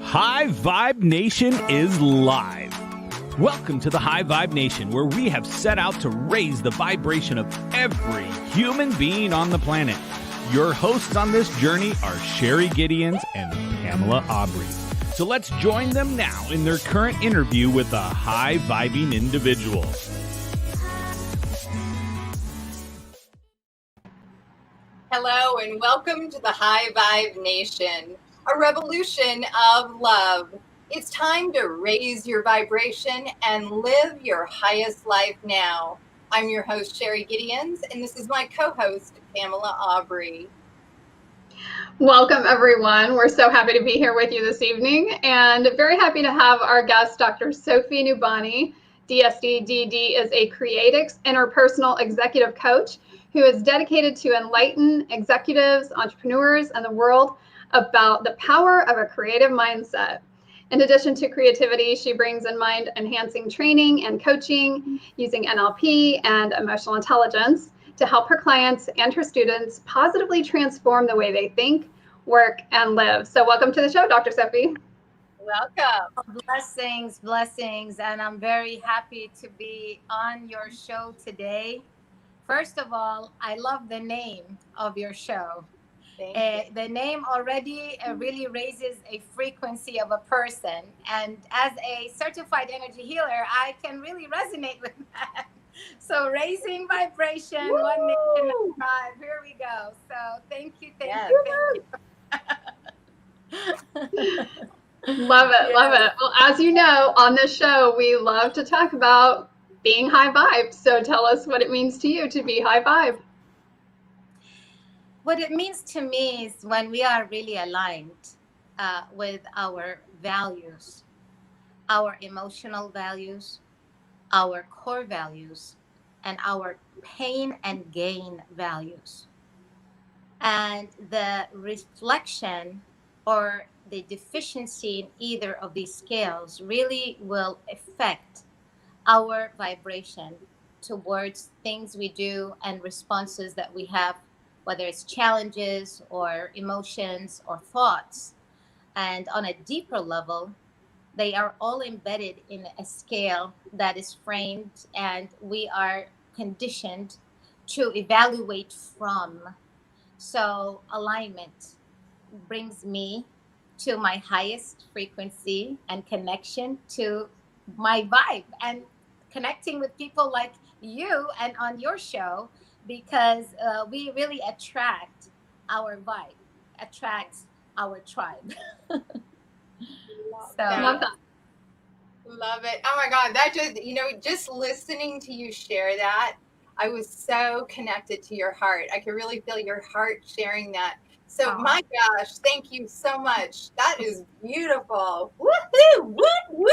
High Vibe Nation is live. Welcome to the High Vibe Nation, where we have set out to raise the vibration of every human being on the planet. Your hosts on this journey are Sherry Gideons and Pamela Aubrey. So let's join them now in their current interview with a high-vibing individual. Hello and welcome to the High Vibe Nation, a revolution of love. It's time to raise your vibration and live your highest life now. I'm your host, Sherry Gideons, and this is my co-host, Pamela Aubrey. Welcome, everyone. We're so happy to be here with you this evening, and very happy to have our guest, Dr. Sofie Nubani. DSD-DD is a creatix-and-executive-coach who is dedicated to enlighten executives, entrepreneurs, and the world about the power of a creative mindset. In addition to creativity, she brings in mind-enhancing training and coaching using NLP and emotional intelligence to help her clients and her students positively transform the way they think, work, and live. So welcome to the show, Dr. Sofie. Welcome. Blessings, and I'm very happy to be on your show today. First of all, I love the name of your show. The name already really raises a frequency of a person, and as a certified energy healer, I can really resonate with that. So raising vibration, Woo! One nation of tribe. Here we go. So thank you. Love it. Well, as you know, on this show, we love to talk about being high vibe. So tell us what it means to you to be high vibe. What it means to me is when we are really aligned with our values, our emotional values, our core values, and our pain and gain values. And the reflection or the deficiency in either of these scales really will affect our vibration towards things we do and responses that we have, whether it's challenges or emotions or thoughts. And on a deeper level, they are all embedded in a scale that is framed and we are conditioned to evaluate from. So alignment brings me to my highest frequency and connection to my vibe and connecting with people like you and on your show, because we really attract our vibe, attracts our tribe. Love it. Oh my God. That just listening to you share that, I was so connected to your heart. I could really feel your heart sharing that. So my gosh, thank you so much. That is beautiful. Woohoo! Woo woo!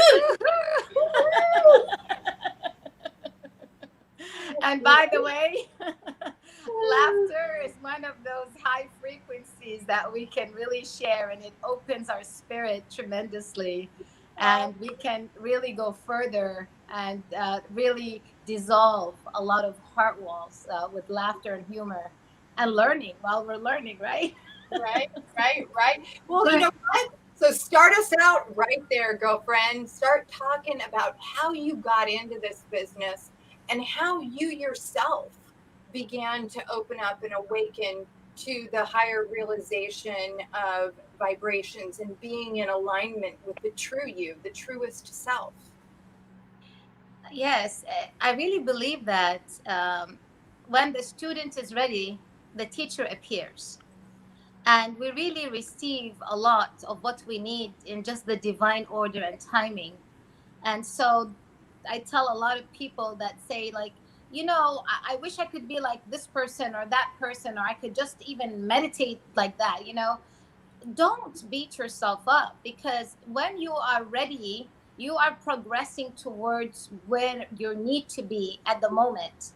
And by the way, laughter is one of those high frequencies that we can really share, and it opens our spirit tremendously. And we can really go further and really dissolve a lot of heart walls with laughter and humor and learning while we're learning, right? Right. Well, you know what? So start us out right there, girlfriend. Start talking about how you got into this business and how you yourself began to open up and awaken to the higher realization of vibrations and being in alignment with the true you, the truest self. Yes, I really believe that when the student is ready, the teacher appears. And we really receive a lot of what we need in just the divine order and timing. And so I tell a lot of people that say, like, I wish I could be like this person or that person, or I could just even meditate like that, Don't beat yourself up, because when you are ready, you are progressing towards where you need to be at the moment.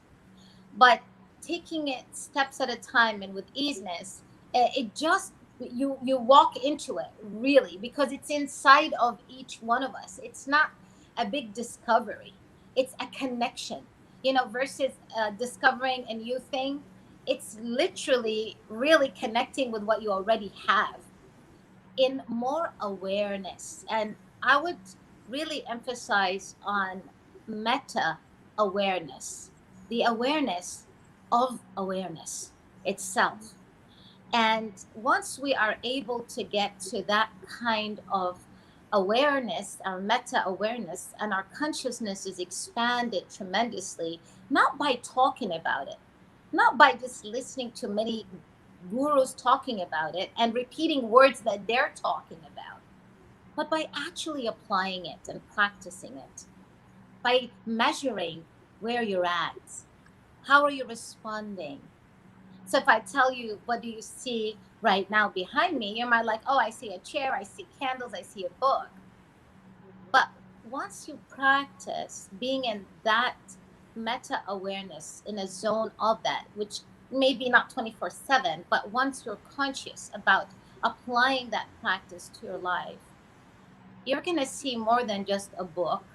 But taking it steps at a time and with easiness, it just, you walk into it, really, because it's inside of each one of us. It's not a big discovery. It's a connection, versus discovering a new thing. It's literally really connecting with what you already have. in more awareness. And I would really emphasize on meta awareness, the awareness of awareness itself. And once we are able to get to that kind of awareness, our meta awareness, and our consciousness is expanded tremendously, not by talking about it, not by just listening to many gurus talking about it and repeating words that they're talking about, but by actually applying it and practicing it, by measuring where you're at. How are you responding? So if I tell you, what do you see right now behind me? You might like, oh, I see a chair, I see candles, I see a book. But once you practice being in that meta awareness, in a zone of that, which maybe not 24/7, but once you're conscious about applying that practice to your life, you're going to see more than just a book,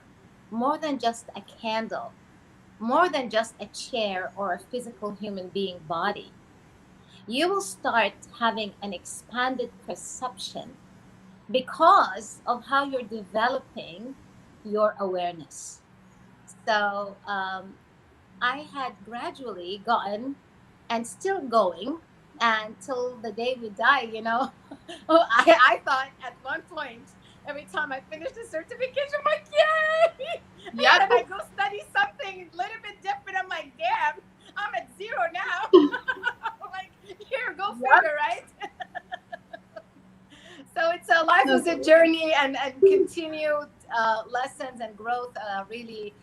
more than just a candle, more than just a chair or a physical human being body. You will start having an expanded perception because of how you're developing your awareness. So I had gradually gotten, and still going until the day we die, you know. I thought at one point, every time I finished a certification, I'm like, yay! Yeah. And then I go study something a little bit different. I'm like, damn, I'm at 0 now. Like, here, go figure, right? So it's a life is a journey, and continued lessons and growth, really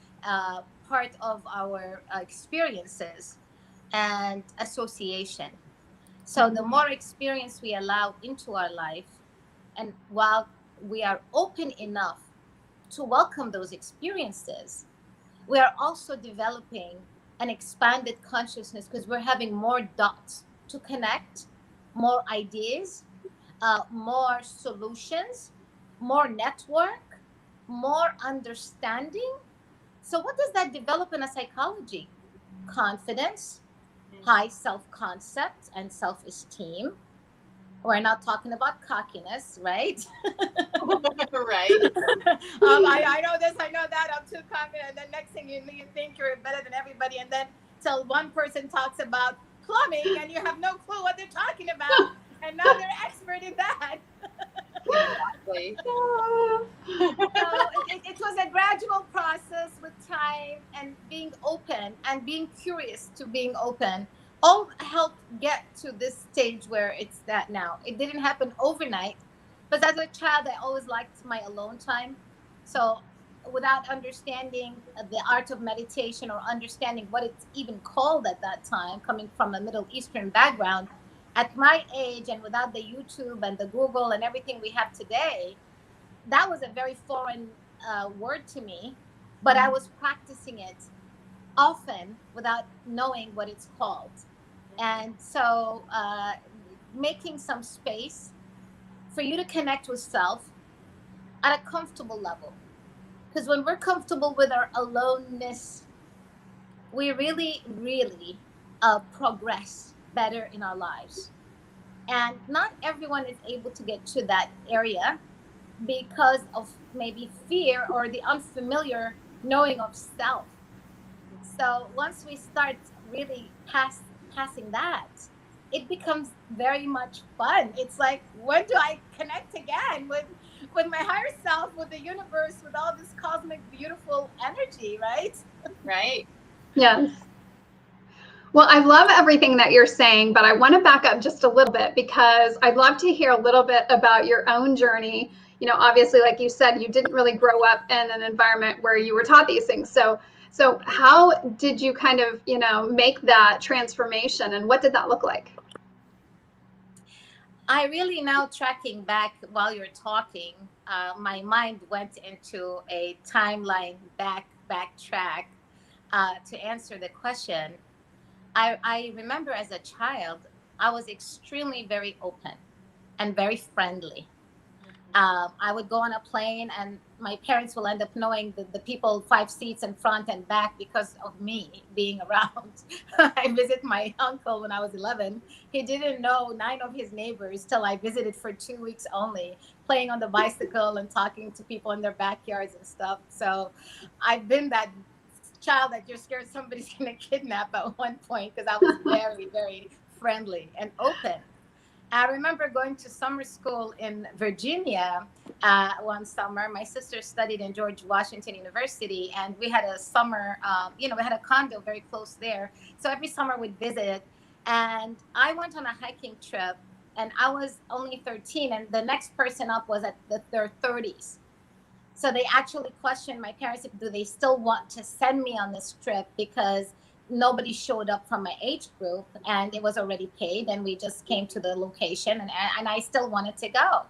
part of our experiences and association. So the more experience we allow into our life, and while we are open enough to welcome those experiences, we are also developing an expanded consciousness, because we're having more dots to connect, more ideas, more solutions, more network, more understanding. So what does that develop in a psychology? Confidence, high self-concept and self-esteem. We're not talking about cockiness, right? Right. I know this, I know that, I'm too confident. And then next thing you think you're better than everybody. And then till one person talks about plumbing and you have no clue what they're talking about. And now they're expert in that. Exactly. So it was a gradual process with time and being open and being curious to being open. All helped get to this stage where it's that now. It didn't happen overnight, but as a child, I always liked my alone time. So without understanding the art of meditation or understanding what it's even called at that time, coming from a Middle Eastern background, at my age and without the YouTube and the Google and everything we have today, that was a very foreign word to me, but I was practicing it often without knowing what it's called. And so making some space for you to connect with self at a comfortable level. Because when we're comfortable with our aloneness, we really, really progress better in our lives. And not everyone is able to get to that area because of maybe fear or the unfamiliar knowing of self. So once we start really passing that, it becomes very much fun. It's like, when do I connect again with my higher self, with the universe, with all this cosmic, beautiful energy, right? Right. Yes. Well, I love everything that you're saying, but I want to back up just a little bit, because I'd love to hear a little bit about your own journey. You know, obviously, like you said, you didn't really grow up in an environment where you were taught these things. So how did you kind of, you know, make that transformation, and what did that look like? I really, now tracking back while you're talking, my mind went into a timeline backtrack to answer the question. I remember as a child, I was extremely very open and very friendly. I would go on a plane, and my parents will end up knowing the people 5 seats in front and back because of me being around. I visit my uncle when I was 11. He didn't know 9 of his neighbors till I visited for 2 weeks only, playing on the bicycle and talking to people in their backyards and stuff. So I've been that child that you're scared somebody's going to kidnap at one point, because I was very, very friendly and open. I remember going to summer school in Virginia one summer. My sister studied in George Washington University, and we had a summer, we had a condo very close there. So every summer we'd visit. And I went on a hiking trip, and I was only 13, and the next person up was at their 30s. So they actually questioned my parents if do they still want to send me on this trip, because nobody showed up from my age group, and it was already paid, and we just came to the location, and I still wanted to go.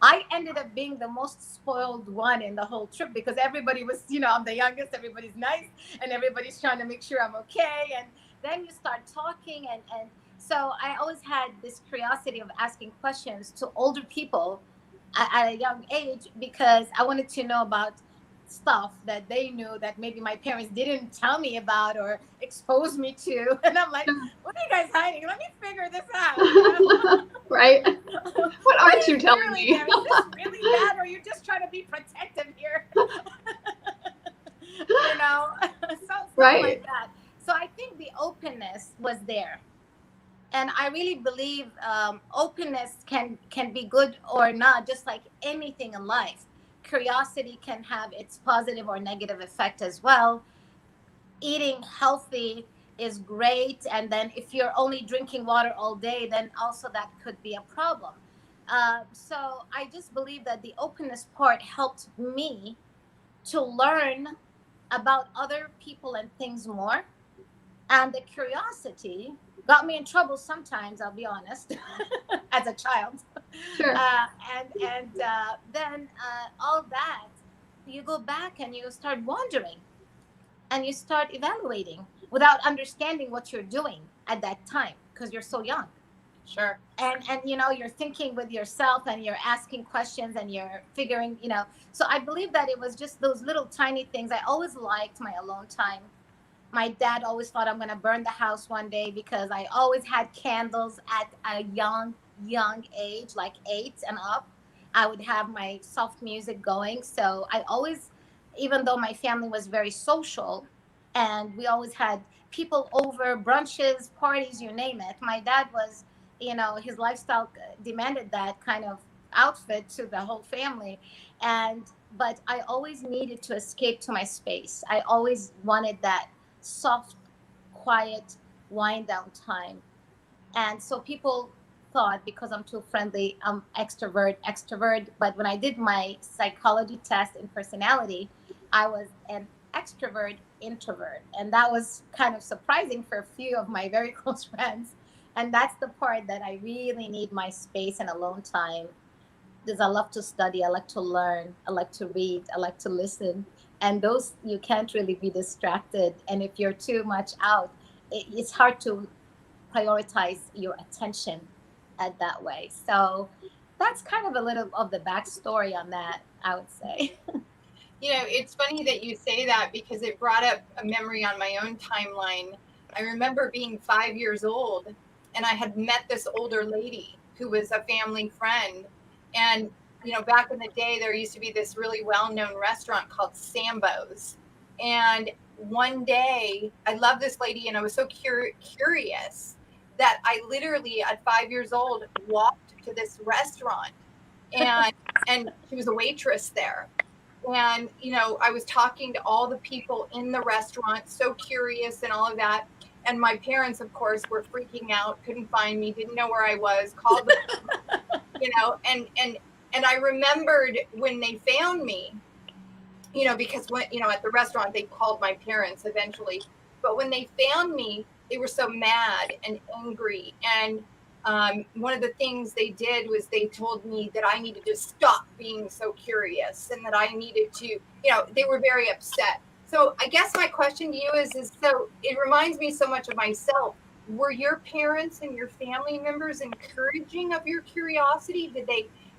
I ended up being the most spoiled one in the whole trip, because everybody was, I'm the youngest, everybody's nice, and everybody's trying to make sure I'm okay. And then you start talking, and so I always had this curiosity of asking questions to older people at a young age, because I wanted to know about stuff that they knew that maybe my parents didn't tell me about or expose me to. And I'm like, what are you guys hiding? Let me figure this out. Right? What aren't you telling me? Is this really bad, or you're just trying to be protective here? Stuff Right. like that. So I think the openness was there. And I really believe openness can be good or not, just like anything in life. Curiosity can have its positive or negative effect as well. Eating healthy is great. And then if you're only drinking water all day, then also that could be a problem. So I just believe that the openness part helped me to learn about other people and things more. And the curiosity got me in trouble sometimes, I'll be honest, as a child. Sure. Then all that, you go back and you start wondering, and you start evaluating without understanding what you're doing at that time, because you're so young. Sure. And you're thinking with yourself, and you're asking questions, and you're figuring, So I believe that it was just those little tiny things. I always liked my alone time. My dad always thought I'm going to burn the house one day, because I always had candles at a young age, like 8 and up. I would have my soft music going. So I always, even though my family was very social, and we always had people over, brunches, parties, you name it. My dad was, his lifestyle demanded that kind of outfit to the whole family. But I always needed to escape to my space. I always wanted that soft, quiet, wind down time. And so people thought, because I'm too friendly, I'm extrovert. But when I did my psychology test in personality, I was an extrovert introvert. And that was kind of surprising for a few of my very close friends. And that's the part that I really need my space and alone time, because I love to study, I like to learn, I like to read, I like to listen. And those, you can't really be distracted. And if you're too much out, it's hard to prioritize your attention at that way. So that's kind of a little of the backstory on that, I would say. It's funny that you say that, because it brought up a memory on my own timeline. I remember being 5 years old, and I had met this older lady who was a family friend. And back in the day, there used to be this really well-known restaurant called Sambo's. And one day, I love this lady, and I was so curious that I literally, at 5 years old, walked to this restaurant, and she was a waitress there. And, I was talking to all the people in the restaurant, so curious and all of that. And my parents, of course, were freaking out, couldn't find me, didn't know where I was, called them, and I remembered when they found me, because when, at the restaurant, they called my parents eventually. But when they found me, they were so mad and angry. And one of the things they did was they told me that I needed to stop being so curious, and that I needed to, they were very upset. So I guess my question to you is so it reminds me so much of myself. Were your parents and your family members encouraging of your curiosity? Did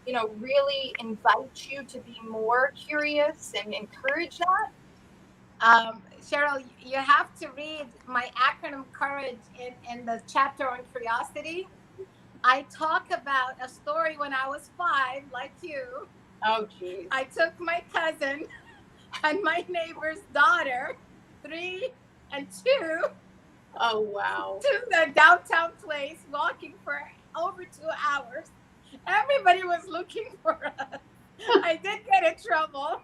really invite you to be more curious and encourage that? Cheryl, you have to read my acronym Courage in the chapter on curiosity. I talk about a story when I was 5, like you. Oh, geez. I took my cousin and my neighbor's daughter, 3 and 2, Oh, wow. to the downtown place, walking for over 2 hours. Everybody was looking for us. I did get in trouble.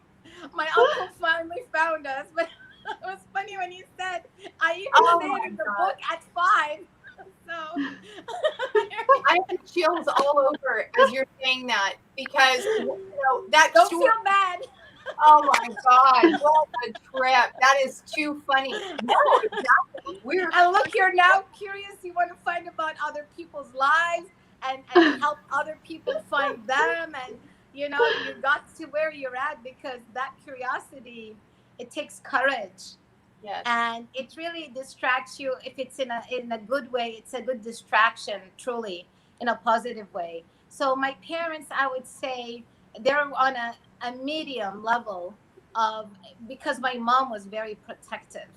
My uncle finally found us, but it was funny when he said, I even said in the book at 5. So I have chills all over as you're saying that, because that don't story, feel bad. oh my God, what a trip. That is too funny. No, exactly. And look, you're now curious. You want to find about other people's lives and help other people find them. And, you got to where you're at because that curiosity, it takes courage. Yes. And it really distracts you. If it's in a good way, it's a good distraction, truly, in a positive way. So my parents, I would say, they're on a medium level because my mom was very protective.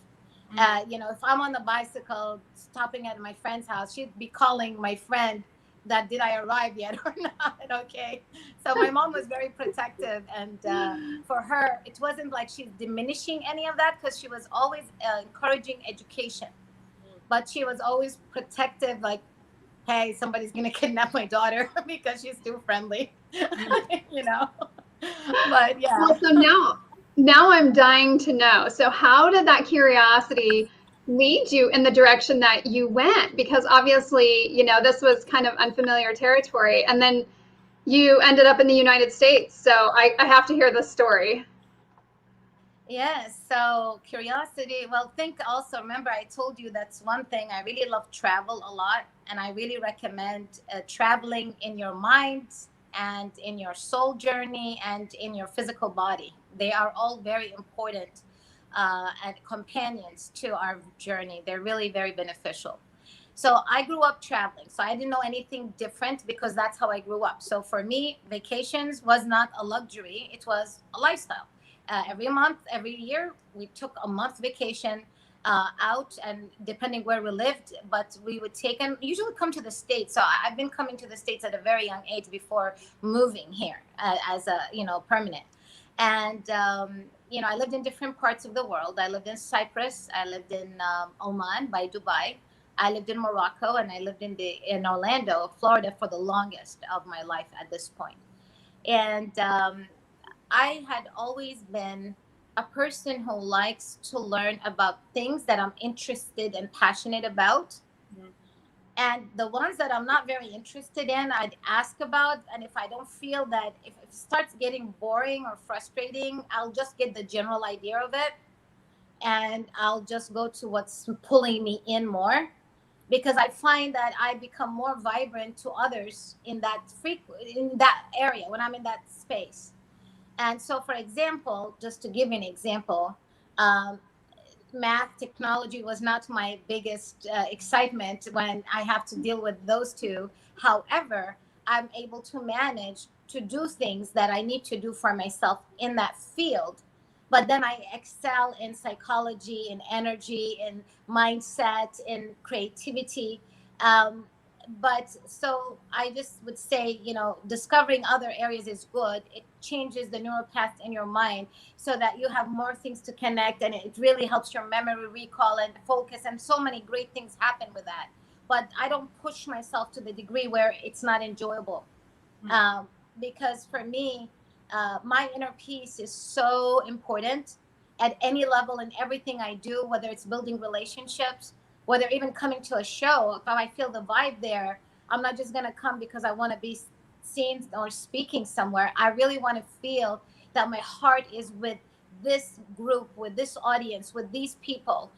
If I'm on the bicycle stopping at my friend's house, she'd be calling my friend that did I arrive yet or not. Okay. So my mom was very protective, and for her, it wasn't like she's diminishing any of that, because she was always encouraging education, but she was always protective, like, hey, somebody's going to kidnap my daughter because she's too friendly, but yeah. Well, so now I'm dying to know. So how did that curiosity lead you in the direction that you went? Because obviously, this was kind of unfamiliar territory, and then you ended up in the United States. So I have to hear this story. Yes. So curiosity. Well, remember I told you that's one thing. I really love travel a lot, and I really recommend traveling in your mind and in your soul journey and in your physical body. They are all very important and companions to our journey. They're really very beneficial. So I grew up traveling. So I didn't know anything different because that's how I grew up. So for me, vacations was not a luxury. It was a lifestyle. Every month, every year, we took a month vacation out, and depending where we lived, but we would take and usually come to the States. So I've been coming to the States at a very young age before moving here as a, permanent. And, I lived in different parts of the world. I lived in Cyprus. I lived in Oman by Dubai. I lived in Morocco, and I lived in Orlando, Florida, for the longest of my life at this point. And I had always been a person who likes to learn about things that I'm interested and passionate about. Mm-hmm. And the ones that I'm not very interested in, I'd ask about. And if I don't feel that, if it starts getting boring or frustrating, I'll just get the general idea of it. And I'll just go to what's pulling me in more, because I find that I become more vibrant to others in that area when I'm in that space. And so, for example, just to give you an example, math, technology was not my biggest excitement when I have to deal with those two. However, I'm able to manage to do things that I need to do for myself in that field. But then I excel in psychology, in energy, in mindset, in creativity. But so I just would say, discovering other areas is good. It changes the neural path in your mind so that you have more things to connect, and it really helps your memory recall and focus, and so many great things happen with that. But I don't push myself to the degree where it's not enjoyable. Because for me, my inner peace is so important at any level in everything I do, whether it's building relationships, whether even coming to a show. If I feel the vibe there, I'm not just going to come because I want to be seen or speaking somewhere. I really want to feel that my heart is with this group, with this audience, with these people,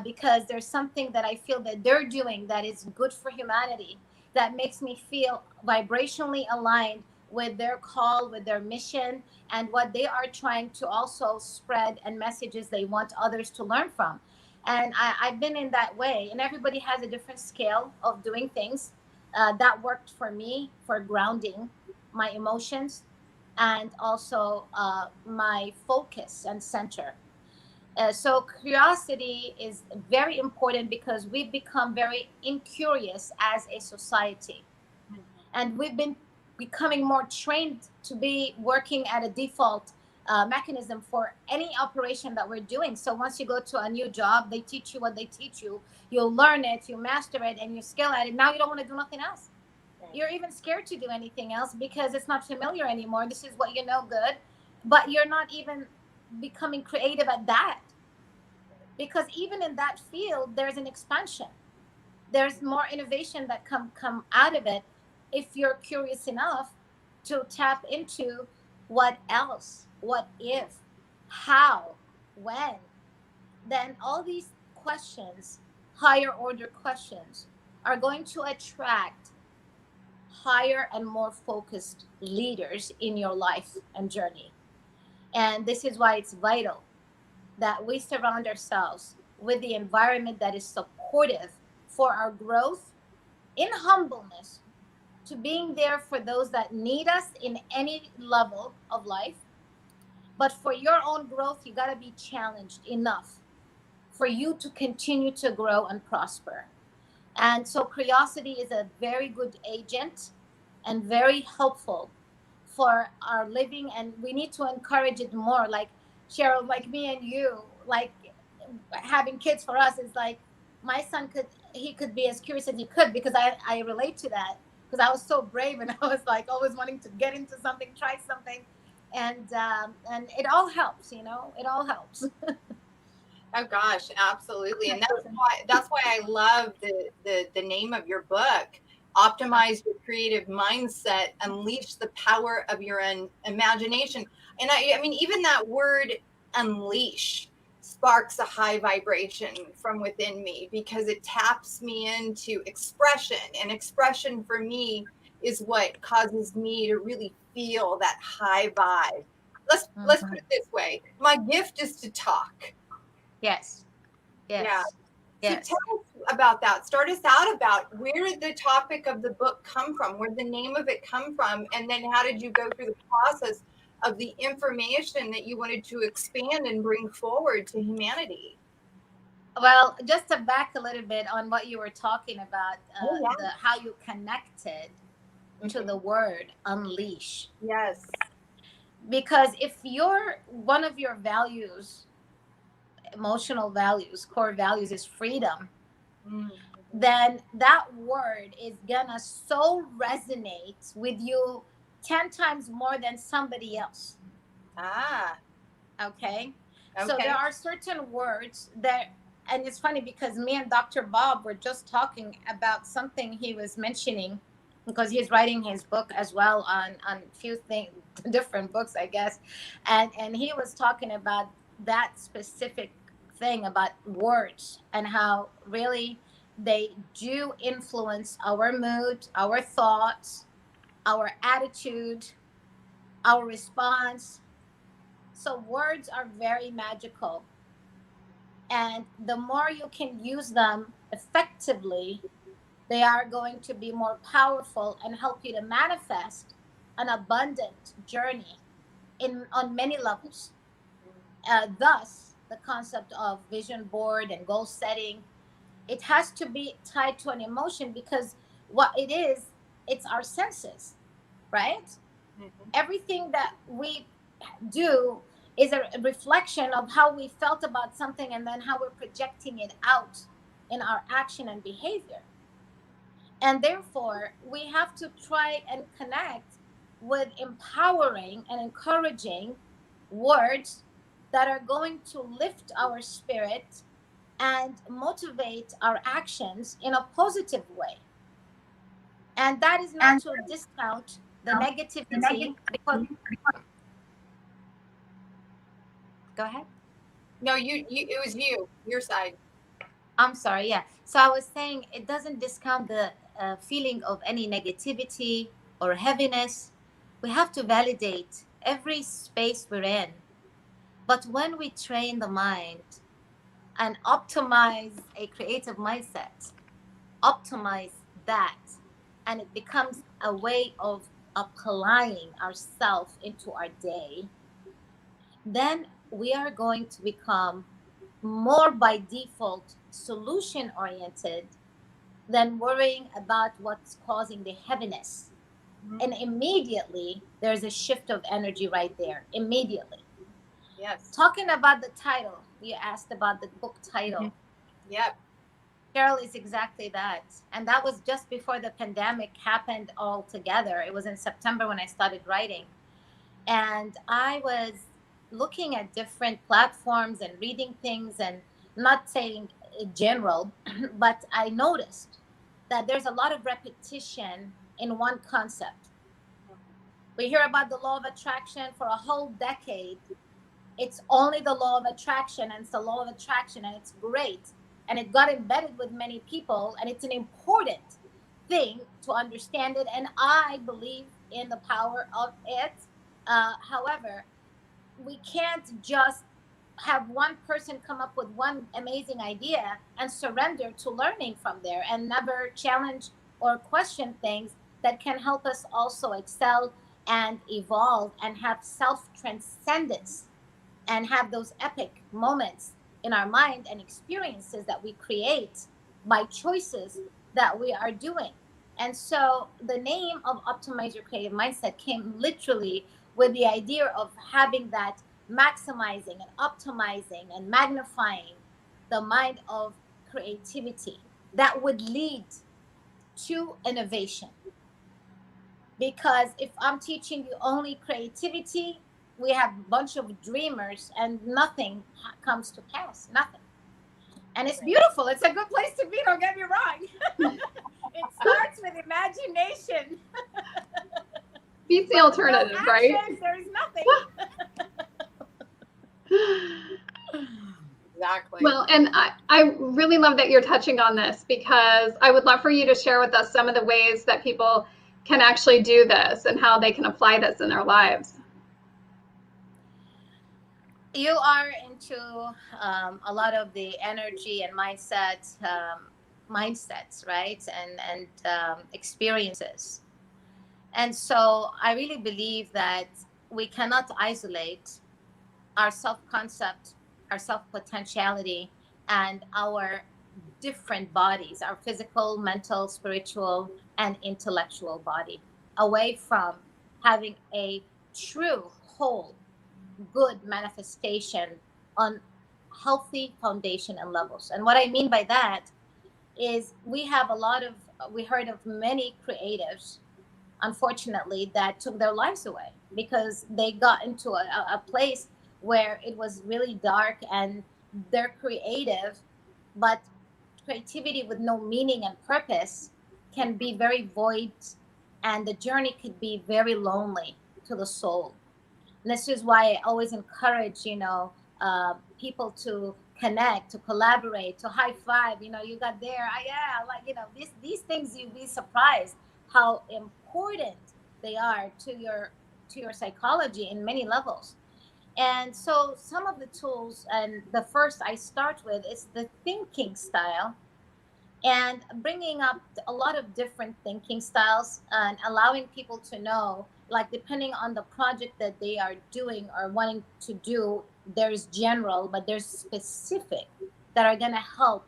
because there's something that I feel that they're doing that is good for humanity, that makes me feel vibrationally aligned with their call, with their mission, and what they are trying to also spread, and messages they want others to learn from. And I've been in that way, and everybody has a different scale of doing things. That worked for me for grounding. my emotions, and also my focus and center. So curiosity is very important because we've become very incurious as a society, and we've been becoming more trained to be working at a default mechanism for any operation that we're doing. So once you go to a new job, they teach you what they teach you. You'll learn it, you master it, and you skill at it. Now you don't want to do nothing else. You're even scared to do anything else because it's not familiar anymore. This is what you know good, but you're not even becoming creative at that, because even in that field, there's an expansion. There's more innovation that come out of it if you're curious enough to tap into what else, what if, how, when. Then all these questions, higher order questions, are going to attract higher and more focused leaders in your life and journey. And this is why it's vital that we surround ourselves with the environment that is supportive for our growth, in humbleness, to being there for those that need us in any level of life. But for your own growth, you got to be challenged enough for you to continue to grow and prosper. And so curiosity is a very good agent and very helpful for our living. And we need to encourage it more. Like Cheryl, like me and you, like having kids for us is like, my son could be as curious as he could, because I relate to that, because I was so brave and I was like always wanting to get into something, try something. And it all helps, it all helps. Oh gosh, absolutely. And that's why I love the name of your book, Optimize Your Creative Mindset, Unleash the Power of Your Imagination. And I mean, even that word unleash sparks a high vibration from within me, because it taps me into expression. And expression for me is what causes me to really feel that high vibe. Let's put it this way. My gift is to talk. Yes. Yeah. Yes. So tell us about that. Start us out about, where did the topic of the book come from? Where did the name of it come from? And then how did you go through the process of the information that you wanted to expand and bring forward to humanity? Well, just to back a little bit on what you were talking about, Yeah. how you connected to the word unleash. Yes. Because if one of your values, emotional values, core values, is freedom, then that word is gonna so resonate with you 10 times more than somebody else. Okay. So there are certain words that, and it's funny because me and Dr. Bob were just talking about something he was mentioning, because he's writing his book as well on a few different books, I guess. And he was talking about that specific thing about words, and how really they do influence our mood, our thoughts, our attitude, our response. So words are very magical. And the more you can use them effectively, they are going to be more powerful and help you to manifest an abundant journey on many levels. Thus, the concept of vision board and goal setting, it has to be tied to an emotion, because what it is, it's our senses, right? Everything that we do is a reflection of how we felt about something, and then how we're projecting it out in our action and behavior. And therefore, we have to try and connect with empowering and encouraging words that are going to lift our spirit and motivate our actions in a positive way. And that is not to discount the negativity, because go ahead. No, it was your side. I'm sorry. Yeah. So I was saying it doesn't discount the feeling of any negativity or heaviness. We have to validate every space we're in. But when we train the mind and optimize a creative mindset, optimize that, and it becomes a way of applying ourselves into our day, then we are going to become more by default solution oriented than worrying about what's causing the heaviness. And immediately there's a shift of energy right there. Immediately. Yes. Talking about the title, you asked about the book title. Yep. Cheryl, is exactly that. And that was just before the pandemic happened altogether. It was in September when I started writing. And I was looking at different platforms and reading things, and not saying in general, but I noticed that there's a lot of repetition in one concept. We hear about the law of attraction for a whole decade. It's only the law of attraction, and it's the law of attraction, and it's great. And it got embedded with many people, and it's an important thing to understand it. And I believe in the power of it. However, we can't just have one person come up with one amazing idea and surrender to learning from there and never challenge or question things that can help us also excel and evolve and have self-transcendence and have those epic moments in our mind and experiences that we create by choices that we are doing. And so the name of Optimize Your Creative Mindset came literally with the idea of having that maximizing and optimizing and magnifying the mind of creativity that would lead to innovation. Because if I'm teaching you only creativity, we have a bunch of dreamers and nothing comes to pass, nothing. And it's beautiful. It's a good place to be, don't get me wrong. It starts with imagination. Beats the alternative, no right? action, there's nothing. Exactly. Well, and I really love that you're touching on this, because I would love for you to share with us some of the ways that people can actually do this and how they can apply this in their lives. You are into a lot of the energy and mindsets, right? And experiences. And so I really believe that we cannot isolate our self-concept, our self-potentiality, and our different bodies, our physical, mental, spiritual, and intellectual body, away from having a true, whole, good manifestation on healthy foundation and levels. And what I mean by that is we heard of many creatives, unfortunately, that took their lives away because they got into a place where it was really dark and they're creative, but creativity with no meaning and purpose can be very void, and the journey could be very lonely to the soul. And this is why I always encourage, people to connect, to collaborate, to high five. You got there. Yeah, these things, you'd be surprised how important they are to your psychology in many levels. And so some of the tools, and the first I start with is the thinking style, and bringing up a lot of different thinking styles and allowing people to know, like, depending on the project that they are doing or wanting to do, there's general, but there's specific that are going to help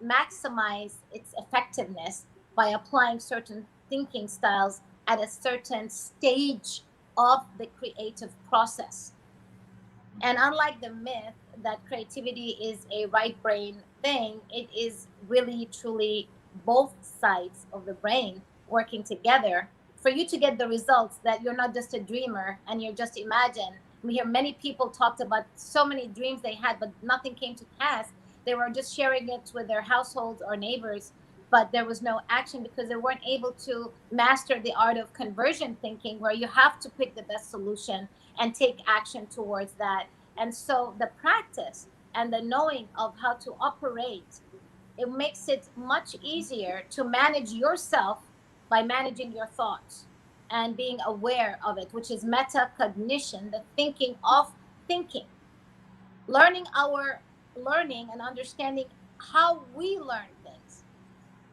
maximize its effectiveness by applying certain thinking styles at a certain stage of the creative process. And unlike the myth that creativity is a right brain thing, it is really truly both sides of the brain working together for you to get the results, that you're not just a dreamer and you're just imagine. We hear many people talked about so many dreams they had, but nothing came to pass. They were just sharing it with their households or neighbors, but there was no action because they weren't able to master the art of conversion thinking, where you have to pick the best solution and take action towards that. And so the practice and the knowing of how to operate, it makes it much easier to manage yourself by managing your thoughts and being aware of it, which is metacognition, the thinking of thinking. Learning and understanding how we learn things,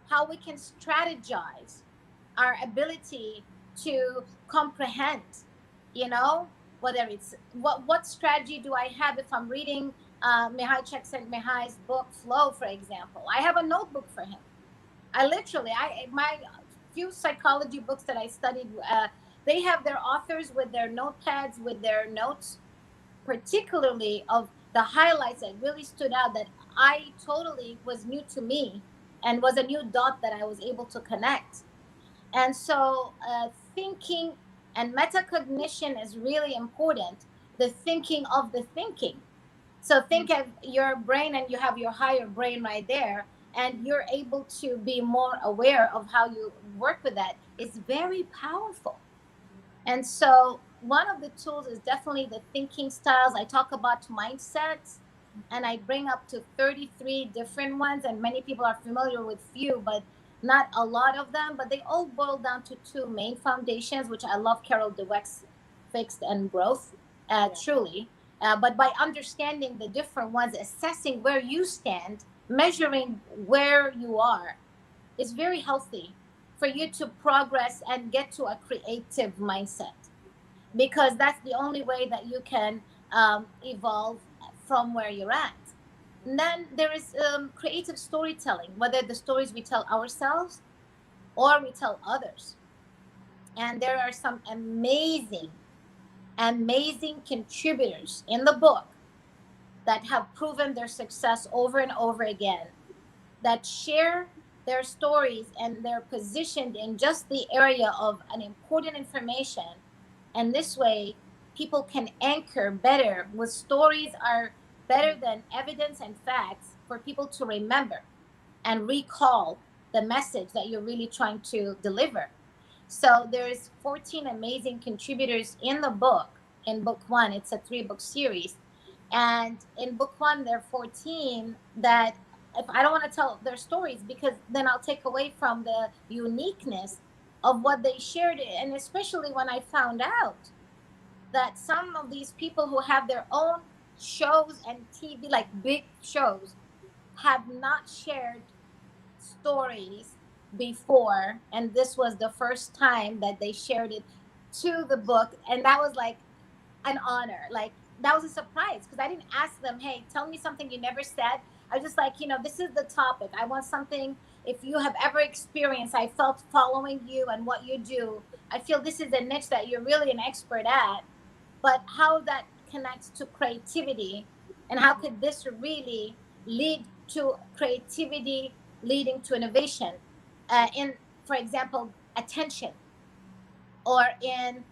how we can strategize, our ability to comprehend, you know, whether it's what strategy do I have if I'm reading Mihai Csikszentmihalyi's book Flow, for example. I have a notebook for him. I literally, my few psychology books that I studied, they have their authors with their notepads, with their notes, particularly of the highlights that really stood out that I totally was new to me and was a new dot that I was able to connect. And so thinking and metacognition is really important. The thinking of the thinking. So think of your brain, and you have your higher brain right there, and you're able to be more aware of how you work with that. It's very powerful. And so one of the tools is definitely the thinking styles. I talk about mindsets, and I bring up to 33 different ones, and many people are familiar with few, but not a lot of them. But they all boil down to two main foundations, which I love Carol Dweck's Fixed and Growth, truly. But by understanding the different ones, assessing where you stand, measuring where you are, is very healthy for you to progress and get to a creative mindset, because that's the only way that you can evolve from where you're at. And then there is creative storytelling, whether the stories we tell ourselves or we tell others. And there are some amazing contributors in the book that have proven their success over and over again, that share their stories, and they're positioned in just the area of an important information. And this way, people can anchor better with stories are better than evidence and facts for people to remember and recall the message that you're really trying to deliver. So there's 14 amazing contributors in the book. In book one, it's a 3-book series. And in book one, there are 14 that, if I don't want to tell their stories, because then I'll take away from the uniqueness of what they shared. And especially when I found out that some of these people who have their own shows and TV, like big shows, have not shared stories before, and this was the first time that they shared it to the book. And that was like an honor. Like, that was a surprise, because I didn't ask them, hey, tell me something you never said. I was just like, this is the topic. I want something, if you have ever experienced, I felt following you and what you do, I feel this is a niche that you're really an expert at, but how that connects to creativity, and how could this really lead to creativity leading to innovation, in, for example, attention, or in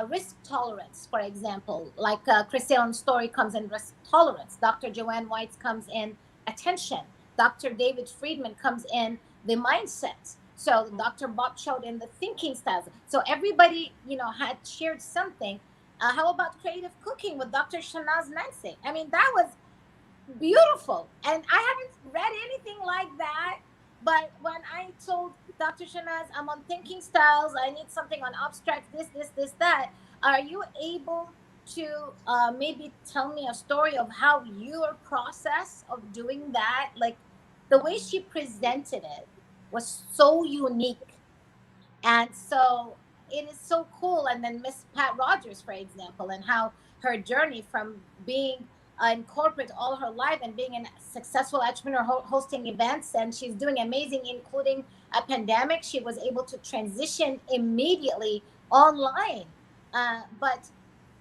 risk tolerance, for example, like Chris Allen's story comes in risk tolerance. Dr. Joanne White's comes in attention. Dr. David Friedman comes in the mindset. So Dr. Bob showed in the thinking styles. So everybody, had shared something. How about creative cooking with Dr. Shanaz Nancy? I mean, that was beautiful. And I haven't read anything like that. But when I told Dr. Shanaz, I'm on thinking styles, I need something on abstract, this, that, are you able to maybe tell me a story of how your process of doing that? Like, the way she presented it was so unique. And so it is so cool. And then Miss Pat Rogers, for example, and how her journey from being in corporate all her life and being a successful entrepreneur hosting events, and she's doing amazing, including a pandemic. She was able to transition immediately online. But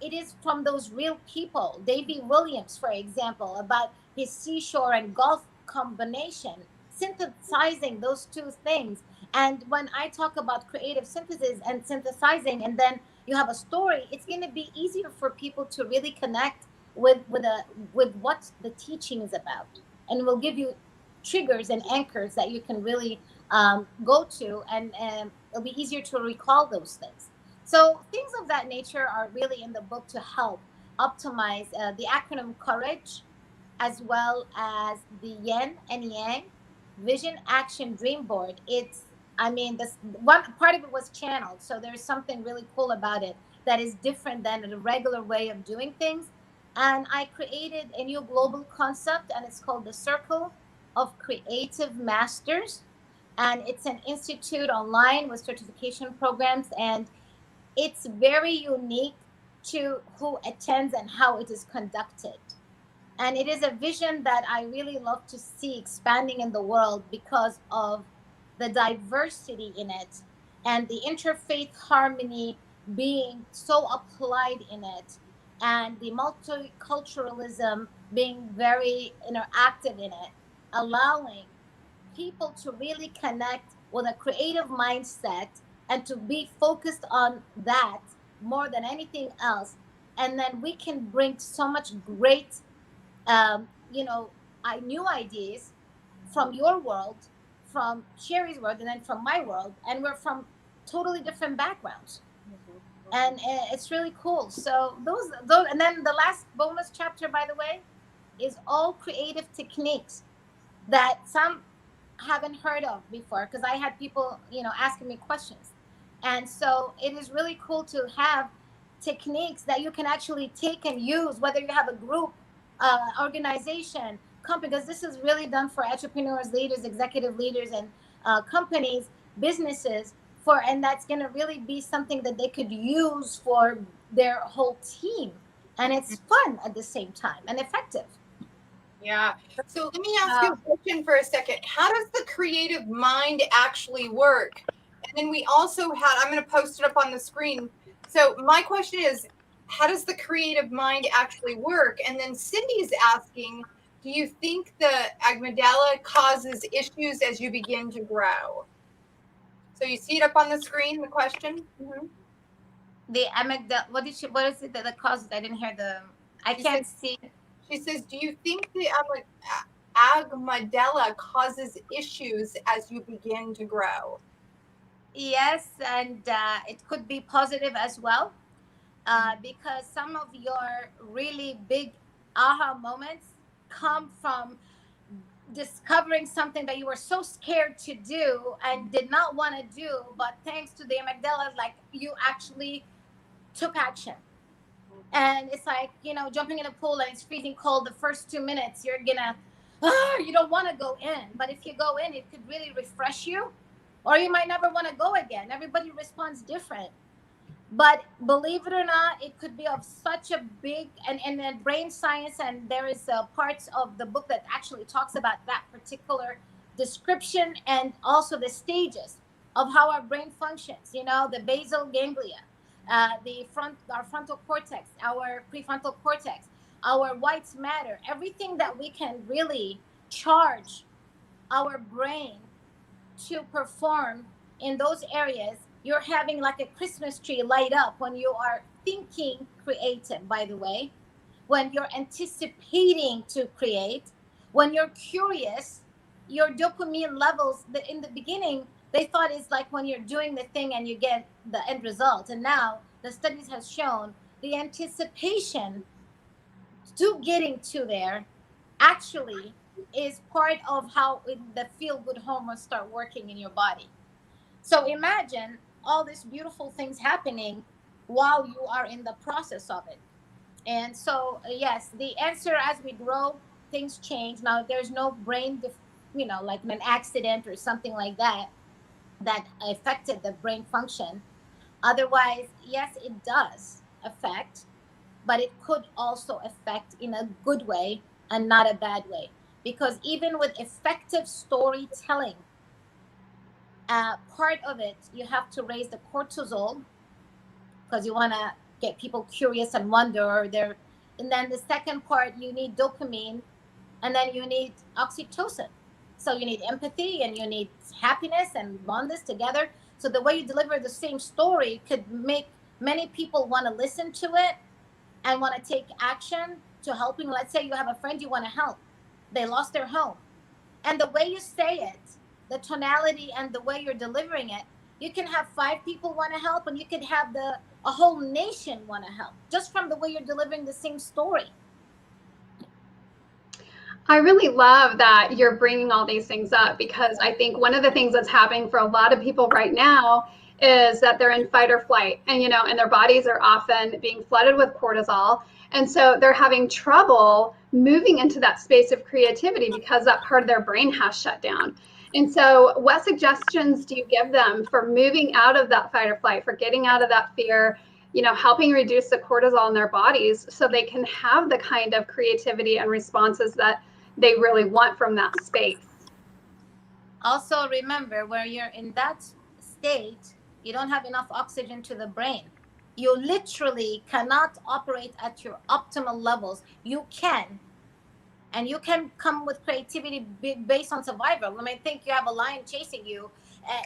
it is from those real people. Davy Williams, for example, about his seashore and golf combination, synthesizing those two things. And when I talk about creative synthesis and synthesizing, and then you have a story, it's going to be easier for people to really connect with what the teaching is about, and will give you triggers and anchors that you can really go to, and it'll be easier to recall those things. So things of that nature are really in the book to help optimize the acronym C.O.U.R.A.G.E, as well as the yin and yang vision action dream board. This one part of it was channeled, so there's something really cool about it that is different than the regular way of doing things. And I created a new global concept, and it's called the Circle of Creative Masters. And it's an institute online with certification programs. And it's very unique to who attends and how it is conducted. And it is a vision that I really love to see expanding in the world because of the diversity in it and the interfaith harmony being so applied in it, and the multiculturalism being very active in it, allowing people to really connect with a creative mindset and to be focused on that more than anything else. And then we can bring so much great um, you know, new ideas from your world, from Sherry's world, and then from my world, and we're from totally different backgrounds, and it's really cool. So those, and then the last bonus chapter, by the way, is all creative techniques that some haven't heard of before, because I had people, asking me questions, and so it is really cool to have techniques that you can actually take and use, whether you have a group, organization, company, because this is really done for entrepreneurs, leaders, executive leaders, and companies, businesses, and that's going to really be something that they could use for their whole team, and it's fun at the same time and effective. Yeah. So let me ask you a question for a second. How does the creative mind actually work? And then we also I'm going to post it up on the screen. So my question is, how does the creative mind actually work? And then Cindy's asking, do you think the amygdala causes issues as you begin to grow? So you see it up on the screen, the question? Mm-hmm. The amygdala, what is it that causes? I didn't hear I can't see. She says, do you think the amygdala causes issues as you begin to grow? Yes, and it could be positive as well, because some of your really big aha moments come from discovering something that you were so scared to do and did not want to do, but thanks to the amygdala, like, you actually took action. And it's like, jumping in a pool and it's freezing cold. The first 2 minutes, you're gonna, you don't want to go in. But if you go in, it could really refresh you, or you might never want to go again. Everybody responds different. But believe it or not, it could be of such a big, and brain science, and there is parts of the book that actually talks about that particular description, and also the stages of how our brain functions. The basal ganglia, our frontal cortex, our prefrontal cortex, our white matter, everything that we can really charge our brain to perform in those areas. You're having like a Christmas tree light up when you are thinking creative, by the way, when you're anticipating to create, when you're curious. Your dopamine levels, in the beginning, they thought is like when you're doing the thing and you get the end result. And now the studies have shown the anticipation to getting to there actually is part of how the feel-good hormones start working in your body. So imagine all these beautiful things happening while you are in the process of it. And so, yes, the answer, as we grow, things change. Now, there's no brain, like an accident or something like that affected the brain function. Otherwise, yes, it does affect, but it could also affect in a good way and not a bad way. Because even with effective storytelling, part of it, you have to raise the cortisol, because you want to get people curious and wonder. And then the second part, you need dopamine, and then you need oxytocin. So you need empathy, and you need happiness, and bond this together. So the way you deliver the same story could make many people want to listen to it and want to take action to helping. Let's say you have a friend you want to help. They lost their home. And the way you say it, the tonality and the way you're delivering it, you can have 5 people want to help, and you could have a whole nation want to help, just from the way you're delivering the same story. I really love that you're bringing all these things up, because I think one of the things that's happening for a lot of people right now is that they're in fight or flight, and and their bodies are often being flooded with cortisol, and so they're having trouble moving into that space of creativity because that part of their brain has shut down. And so what suggestions do you give them for moving out of that fight or flight, for getting out of that fear, helping reduce the cortisol in their bodies so they can have the kind of creativity and responses that they really want from that space? Also, remember, where you're in that state, you don't have enough oxygen to the brain. You literally cannot operate at your optimal levels. You can, and you can come with creativity based on survival. I mean, think you have a lion chasing you.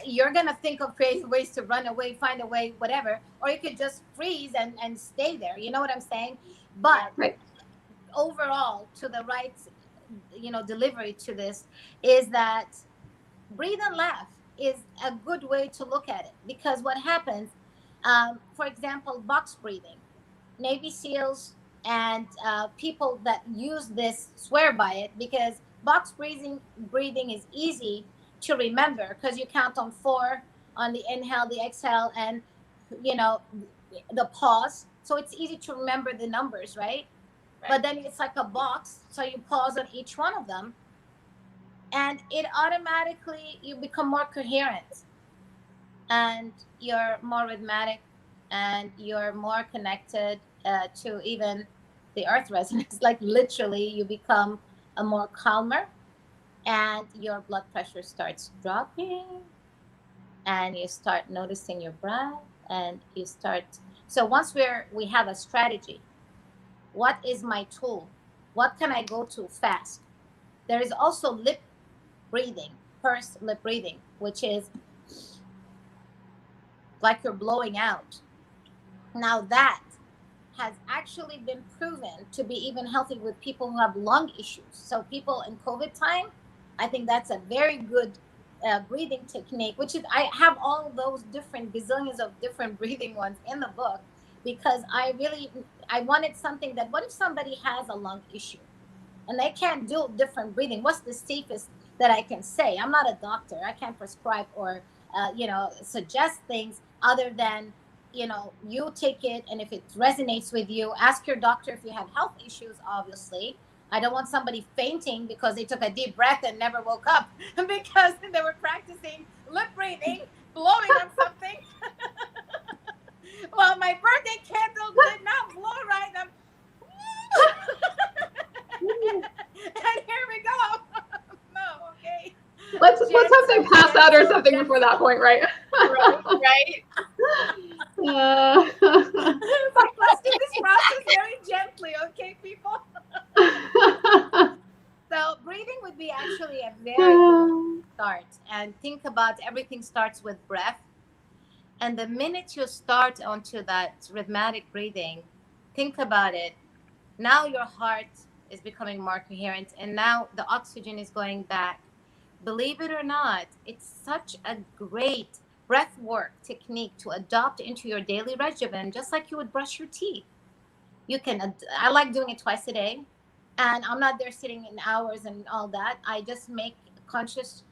You're going to think of creative ways to run away, find a way, whatever. Or you could just freeze and stay there. You know what I'm saying? But Right. overall, to the right, delivery to this is that breathe and laugh is a good way to look at it, because what happens, for example, box breathing, Navy SEALs and people that use this swear by it, because box breathing is easy to remember because you count on 4 on the inhale, the exhale, and the pause. So it's easy to remember the numbers, right? But then it's like a box, so you pause on each one of them, and it automatically, you become more coherent, and you're more rhythmic, and you're more connected to even the earth resonance. Like literally, you become a more calmer, and your blood pressure starts dropping, and you start noticing your breath, and you start. So once we have a strategy, what is my tool? What can I go to fast? There is also lip breathing, pursed lip breathing, which is like you're blowing out. Now that has actually been proven to be even healthy with people who have lung issues. So people in COVID time, I think that's a very good breathing technique, which is, I have all those different gazillions of different breathing ones in the book, because I wanted something that, what if somebody has a lung issue and they can't do different breathing? What's the safest that I can say? I'm not a doctor. I can't prescribe or, suggest things other than, you take it. And if it resonates with you, ask your doctor if you have health issues, obviously. I don't want somebody fainting because they took a deep breath and never woke up because they were practicing lip breathing, blowing on something. Well, my birthday candle did not blow right. And here we go. No, okay. Let's hope they pass out or something before that point, right? Right. Let's do this process very gently, okay, people? So breathing would be actually a very good start. And think about, everything starts with breath. And the minute you start onto that rhythmic breathing, think about it. Now your heart is becoming more coherent, and now the oxygen is going back. Believe it or not, it's such a great breath work technique to adopt into your daily regimen, just like you would brush your teeth. You can, I like doing it twice a day, and I'm not there sitting in hours and all that. I just make conscious,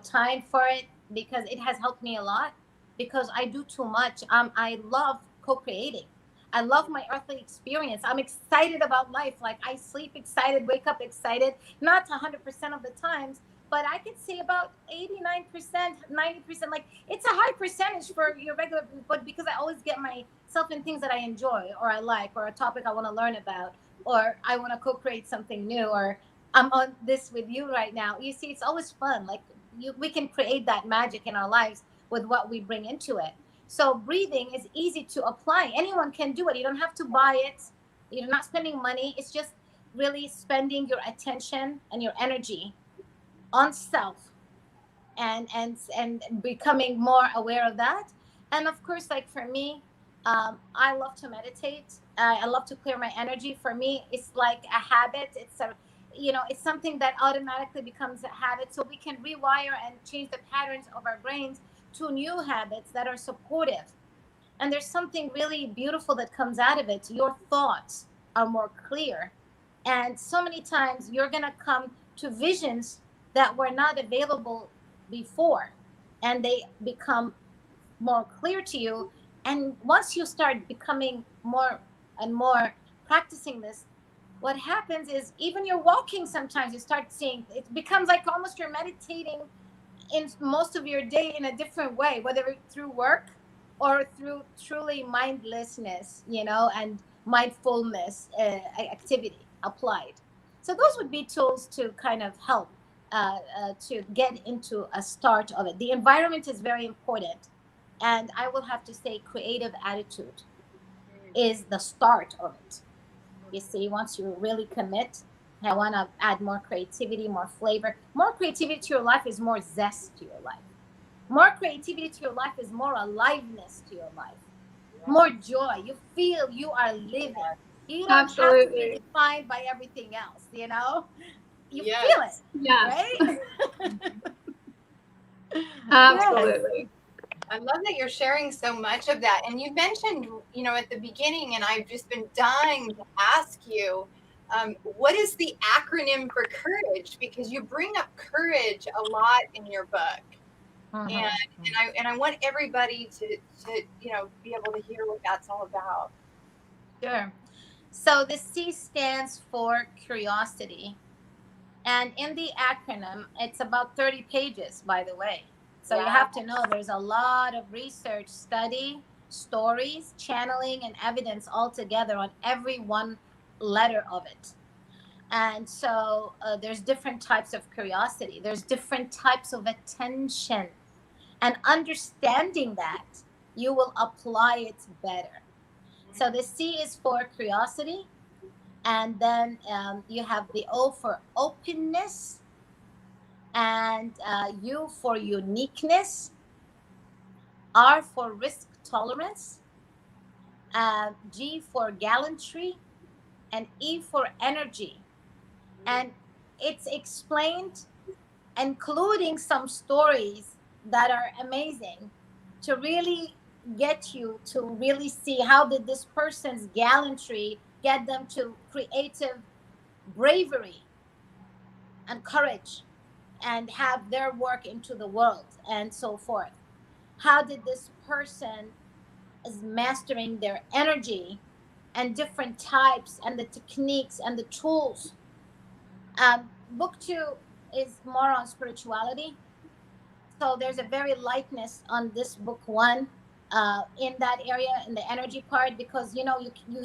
time for it, because it has helped me a lot, because I do too much. I love co-creating. I love my earthly experience. I'm excited about life. Like, I sleep excited, wake up excited, not 100% of the times, but I could say about 89%, 90%. Like, it's a high percentage for your regular, but because I always get myself in things that I enjoy or I like, or a topic I want to learn about, or I want to co-create something new, or I'm on this with you right now. You see, it's always fun. Like, we can create that magic in our lives with what we bring into it. So breathing is easy to apply. Anyone can do it. You don't have to buy it. You're not spending money. It's just really spending your attention and your energy on self, and becoming more aware of that. And of course, like for me, I love to meditate. I love to clear my energy. For me, it's like a habit. It's something that automatically becomes a habit, so we can rewire and change the patterns of our brains to new habits that are supportive. And there's something really beautiful that comes out of it. Your thoughts are more clear, and so many times you're going to come to visions that were not available before, and they become more clear to you. And once you start becoming more and more practicing this, what happens is, even you're walking, sometimes you start seeing, it becomes like almost you're meditating in most of your day in a different way, whether it's through work or through truly mindlessness, and mindfulness activity applied. So those would be tools to kind of help to get into a start of it. The environment is very important. And I will have to say creative attitude is the start of it. You see, once you really commit, I want to add more creativity, more flavor. More creativity to your life is more zest to your life. More creativity to your life is more aliveness to your life. More joy. You feel you are living. You don't have to be defined by everything else, You feel it. Yes. Right? Absolutely. I love that you're sharing so much of that. And you mentioned, at the beginning, and I've just been dying to ask you, what is the acronym for courage? Because you bring up courage a lot in your book. And I want everybody to be able to hear what that's all about. Sure. So the C stands for curiosity. And in the acronym, it's about 30 pages, by the way. So you have to know there's a lot of research, study, stories, channeling, and evidence all together on every one letter of it. And so there's different types of curiosity. There's different types of attention. And understanding that, you will apply it better. So the C is for curiosity. And then you have the O for openness, and U for uniqueness, R for risk tolerance, G for gallantry, and E for energy. And it's explained, including some stories that are amazing, to really get you to really see how did this person's gallantry get them to creative bravery and courage and have their work into the world and so forth. How did this person is mastering their energy and different types and the techniques and the tools. Book 2 is more on spirituality. So there's a very lightness on this book 1 in that area, in the energy part, because you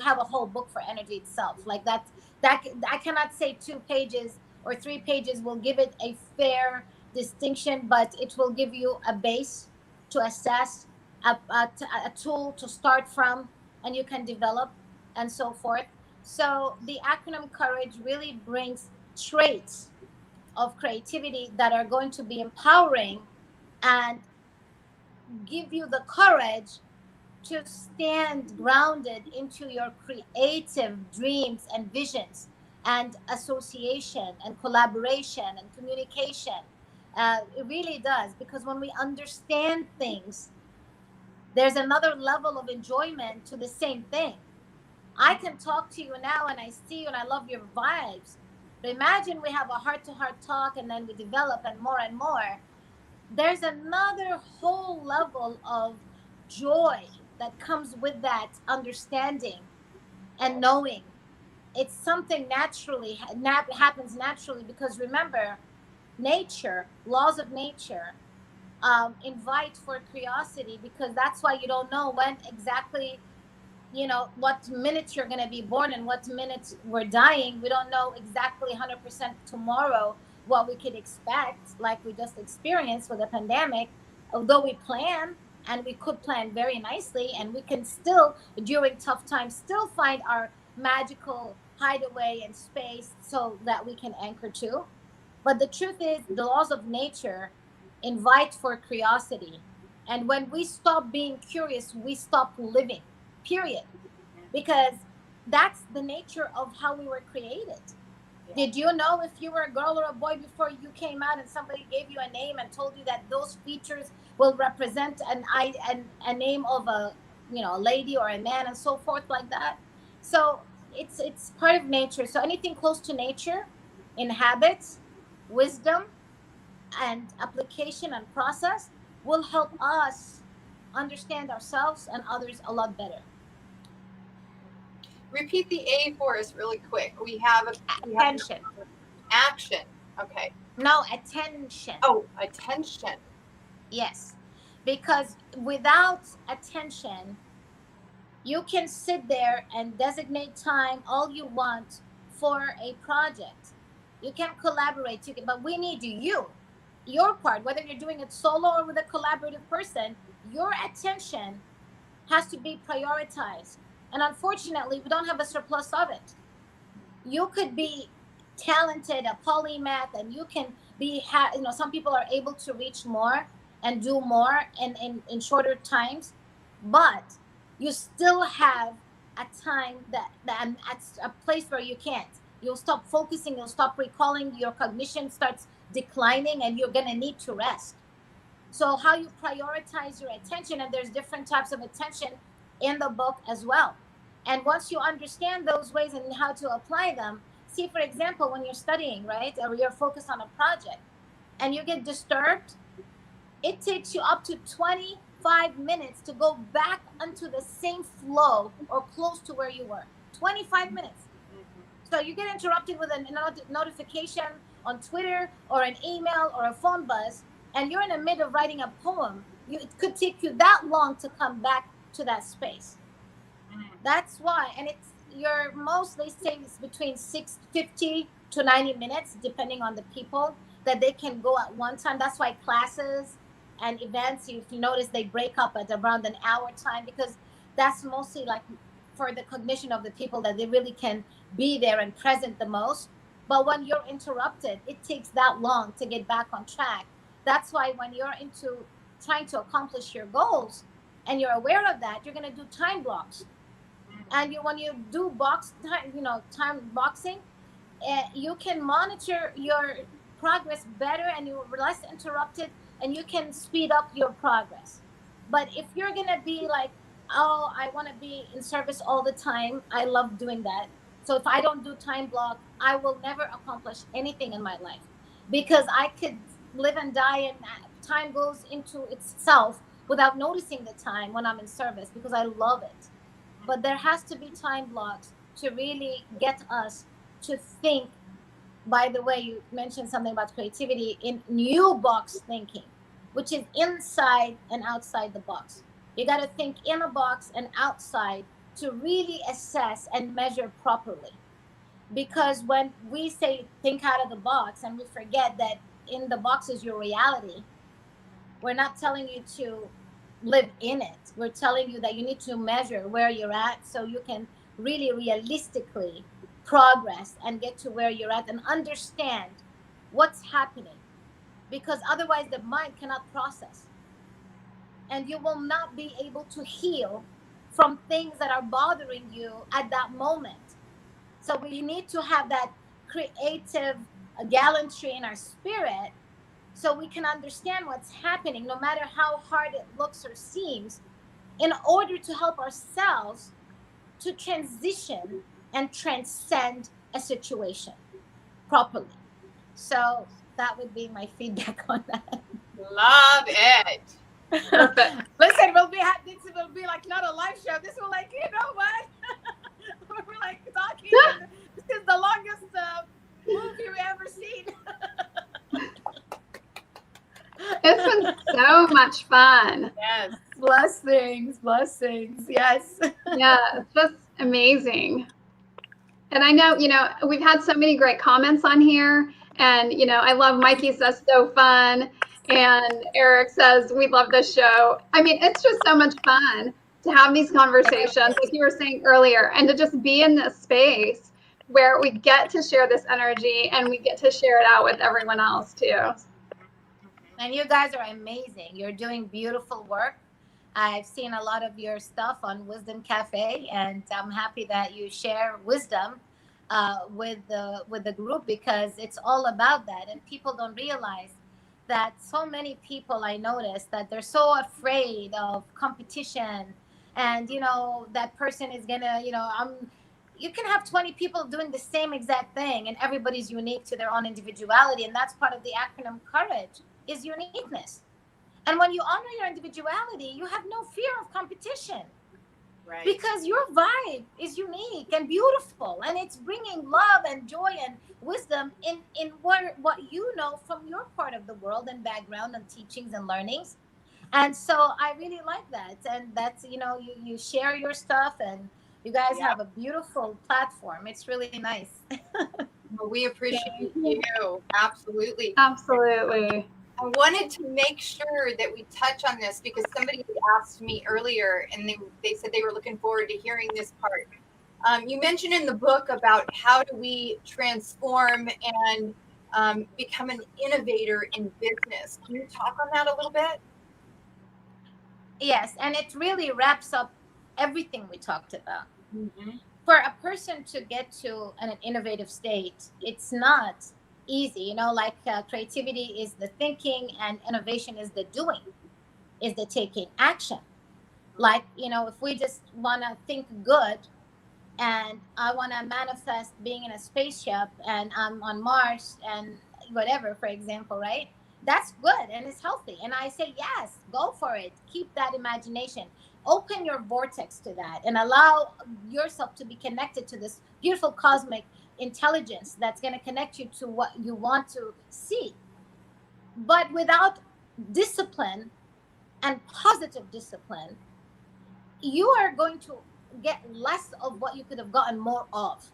have a whole book for energy itself. Like that I cannot say 2 pages or 3 pages will give it a fair distinction, but it will give you a base to assess, a tool to start from, and you can develop and so forth. So the acronym COURAGE really brings traits of creativity that are going to be empowering and give you the courage to stand grounded into your creative dreams and visions and association and collaboration and communication. It really does, because when we understand things, there's another level of enjoyment to the same thing. I can talk to you now and I see you and I love your vibes. But imagine we have a heart-to-heart talk and then we develop and more. There's another whole level of joy that comes with that understanding and knowing. It's something happens naturally, because remember, nature, laws of nature, invite for curiosity, because that's why you don't know when exactly, what minute you're going to be born and what minute we're dying. We don't know exactly 100% tomorrow what we could expect, like we just experienced with the pandemic. Although we plan, and we could plan very nicely, and we can still, during tough times, still find our magical hideaway in space so that we can anchor to. But the truth is, the laws of nature invite for curiosity. And when we stop being curious, we stop living, period. Because that's the nature of how we were created. Did you know if you were a girl or a boy before you came out and somebody gave you a name and told you that those features will represent a name of a lady or a man and so forth, like that? So it's part of nature. So anything close to nature in habits, wisdom, and application and process will help us understand ourselves and others a lot better. Repeat the A for us really quick. We have attention. Action. Okay. No, attention. Oh, attention. Yes. Because without attention, you can sit there and designate time all you want for a project. You can collaborate, but we need your part, whether you're doing it solo or with a collaborative person, your attention has to be prioritized. And unfortunately, we don't have a surplus of it. You could be talented, a polymath, and you can be, some people are able to reach more and do more in shorter times, but you still have a time that at a place where you can't. You'll stop focusing, you'll stop recalling, your cognition starts declining, and you're going to need to rest. So how you prioritize your attention, and there's different types of attention in the book as well. And once you understand those ways and how to apply them, see, for example, when you're studying, right, or you're focused on a project and you get disturbed, it takes you up to 25 minutes to go back into the same flow or close to where you were. 25 minutes. So you get interrupted with a notification on Twitter or an email or a phone buzz, and you're in the middle of writing a poem. It could take you that long to come back to that space. That's why, and you're mostly saying it's between 50 to 90 minutes, depending on the people, that they can go at one time. That's why classes and events, if you notice, they break up at around an hour time, because that's mostly like for the cognition of the people, that they really can be there and present the most. But when you're interrupted, it takes that long to get back on track. That's why when you're into trying to accomplish your goals and you're aware of that, you're going to do time blocks. And when you do time boxing, you can monitor your progress better, and you're less interrupted, and you can speed up your progress. But if you're going to be like, oh, I want to be in service all the time, I love doing that. So if I don't do time block, I will never accomplish anything in my life, because I could live and die, and time goes into itself without noticing the time when I'm in service, because I love it. But there has to be time blocks to really get us to think. By the way, you mentioned something about creativity in new box thinking, which is inside and outside the box. You got to think in a box and outside to really assess and measure properly. Because when we say think out of the box, and we forget that in the box is your reality, we're not telling you to live in it. We're telling you that you need to measure where you're at, so you can really realistically progress and get to where you're at and understand what's happening, because otherwise the mind cannot process, and you will not be able to heal from things that are bothering you at that moment. So we need to have that creative gallantry in our spirit, so we can understand what's happening, no matter how hard it looks or seems, in order to help ourselves to transition and transcend a situation properly. So that would be my feedback on that. Love it. Perfect. Listen, this will be like not a live show. This will, like, you know what? We're like talking. This is the longest movie we've ever seen. It's been so much fun. Yes. Blessings. Yes. Yeah, it's just amazing. And I know, we've had so many great comments on here. And, I love Mikey says so fun. And Eric says, we love this show. I mean, it's just so much fun to have these conversations, like you were saying earlier, and to just be in this space where we get to share this energy and we get to share it out with everyone else too. And you guys are amazing. You're doing beautiful work. I've seen a lot of your stuff on Wisdom Cafe, and I'm happy that you share wisdom with the group, because it's all about that. And people don't realize that so many people, I noticed, that they're so afraid of competition, and that person is gonna, you can have 20 people doing the same exact thing, and everybody's unique to their own individuality. And that's part of the acronym COURAGE, is uniqueness. And when you honor your individuality, you have no fear of competition. Right. Because your vibe is unique and beautiful, and it's bringing love and joy and wisdom in what you know from your part of the world and background and teachings and learnings. And so I really like that. And that's, you share your stuff, and you guys Yeah. have a beautiful platform. It's really nice. Well, we appreciate Thank you. you. Absolutely. Absolutely. I wanted to make sure that we touch on this because somebody had asked me earlier, and they said they were looking forward to hearing this part. You mentioned in the book about how do we transform and become an innovator in business. Can you talk on that a little bit? Yes, and it really wraps up everything we talked about. Mm-hmm. For a person to get to an innovative state, it's not easy. Like creativity is the thinking, and innovation is the doing, is the taking action. Like, if we just want to think good, and I want to manifest being in a spaceship and I'm on Mars and whatever, for example, right? That's good and it's healthy. And I say, yes, go for it. Keep that imagination. Open your vortex to that and allow yourself to be connected to this beautiful cosmic intelligence that's going to connect you to what you want to see. But without discipline and positive discipline, you are going to get less of what you could have gotten more of.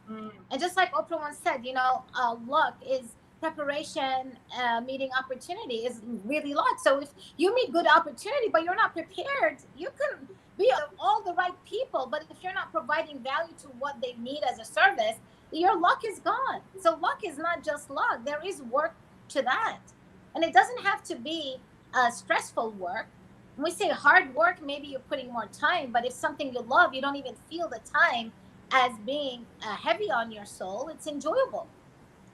And just like Oprah once said, luck is preparation, meeting opportunity is really luck. So if you meet good opportunity, but you're not prepared, you can be all the right people, but if you're not providing value to what they need as a service, your luck is gone. So luck is not just luck. There is work to that. And it doesn't have to be stressful work. When we say hard work, maybe you're putting more time, but if something you love, you don't even feel the time as being heavy on your soul. It's enjoyable.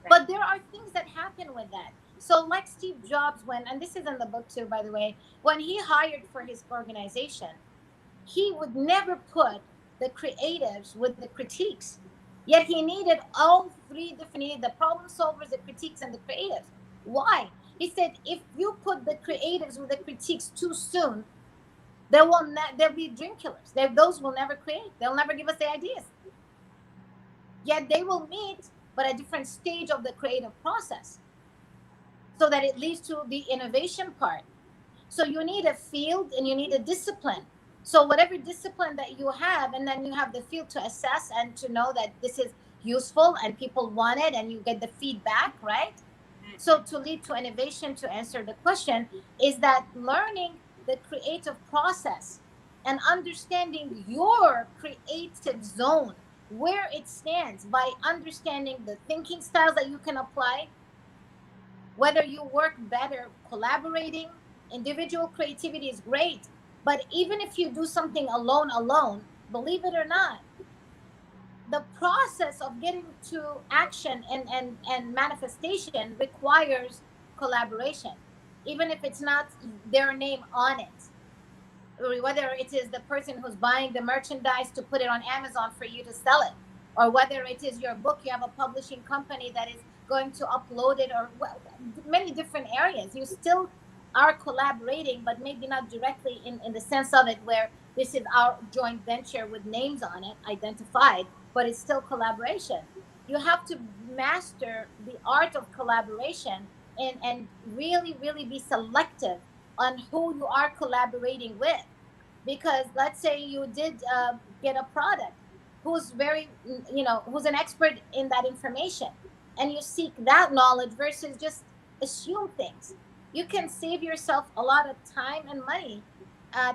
Right. But there are things that happen with that. So like Steve Jobs, and this is in the book too, by the way, when he hired for his organization, he would never put the creatives with the critiques. Yet he needed all three different, he needed the problem solvers, the critiques, and the creatives. Why? He said, if you put the creatives with the critiques too soon, they'll be dream killers. Those will never create. They'll never give us the ideas. Yet they will meet, but a different stage of the creative process, so that it leads to the innovation part. So you need a field and you need a discipline. So whatever discipline that you have, and then you have the field to assess and to know that this is useful and people want it, and you get the feedback, right? So to lead to innovation, to answer the question, is that learning the creative process and understanding your creative zone, where it stands, by understanding the thinking styles that you can apply, whether you work better collaborating. Individual creativity is great, but even if you do something alone, believe it or not, the process of getting to action and manifestation requires collaboration, even if it's not their name on it, or whether it is the person who's buying the merchandise to put it on Amazon for you to sell it, or whether it is your book, you have a publishing company that is going to upload it, or many different areas. You still are collaborating, but maybe not directly in the sense of it where this is our joint venture with names on it identified, but it's still collaboration. You have to master the art of collaboration, and really, really be selective on who you are collaborating with. Because let's say you did get a product who's who's an expert in that information, and you seek that knowledge versus just assume things, you can save yourself a lot of time and money,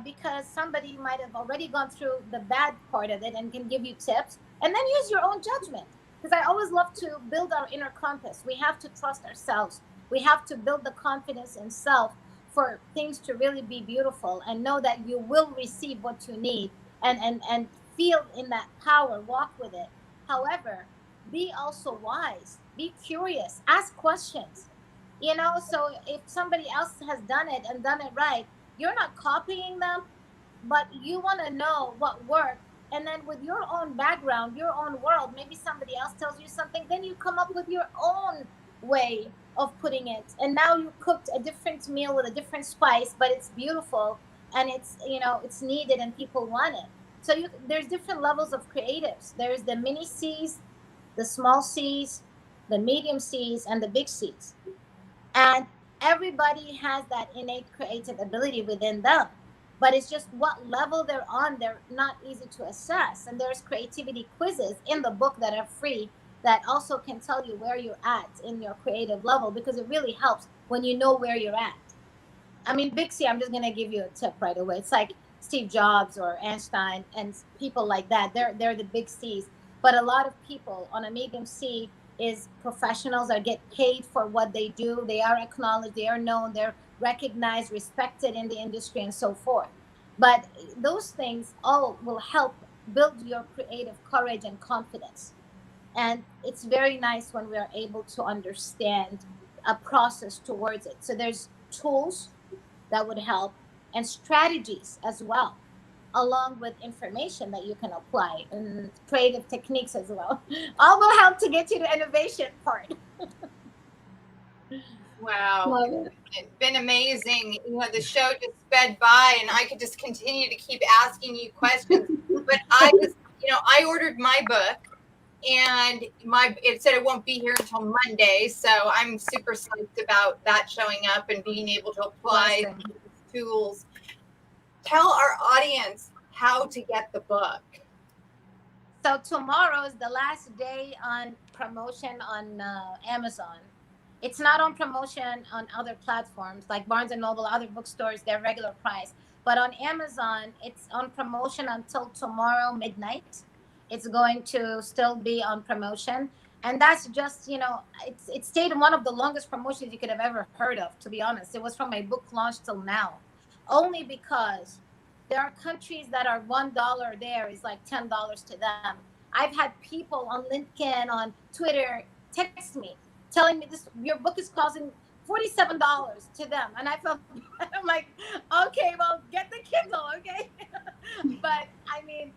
because somebody might have already gone through the bad part of it and can give you tips, and then use your own judgment. Because I always love to build our inner compass. We have to trust ourselves. We have to build the confidence in self for things to really be beautiful, and know that you will receive what you need, and feel in that power, walk with it. However, be also wise, be curious, ask questions. So if somebody else has done it and done it right, you're not copying them, but you want to know what worked. And then with your own background, your own world, maybe somebody else tells you something, then you come up with your own way of putting it. And now you cooked a different meal with a different spice, but it's beautiful, and it's, it's needed and people want it. So there's different levels of creatives. There's the mini C's, the small C's, the medium C's, and the big C's. And everybody has that innate creative ability within them. But it's just what level they're on, they're not easy to assess. And there's creativity quizzes in the book that are free that also can tell you where you're at in your creative level, because it really helps when you know where you're at. I mean, Big C, I'm just going to give you a tip right away. It's like Steve Jobs or Einstein and people like that. They're the big C's. But a lot of people on a medium C is professionals that get paid for what they do. They are acknowledged, they are known, they're recognized, respected in the industry, and so forth. But those things all will help build your creative courage and confidence. And it's very nice when we are able to understand a process towards it. So there's tools that would help, and strategies as well, along with information that you can apply and creative techniques as well. All will help to get you to innovation part. Wow. It's been amazing. You know, the show just sped by and I could just continue to keep asking you questions. But I just, you know, I ordered my book and it said it won't be here until Monday. So I'm super psyched about that showing up and being able to apply these tools. Tell our audience how to get the book. So tomorrow is the last day on promotion on Amazon. It's not on promotion on other platforms like Barnes & Noble, other bookstores, their regular price. But on Amazon, it's on promotion until tomorrow midnight. It's going to still be on promotion. And that's just, you know, it stayed one of the longest promotions you could have ever heard of, to be honest. It was from my book launch till now. Only because there are countries that are $1 there is like $10 to them. I've had people on LinkedIn, on Twitter, text me telling me your book is costing $47 to them. And I felt, I'm like, okay, well, get the Kindle, okay? But I mean,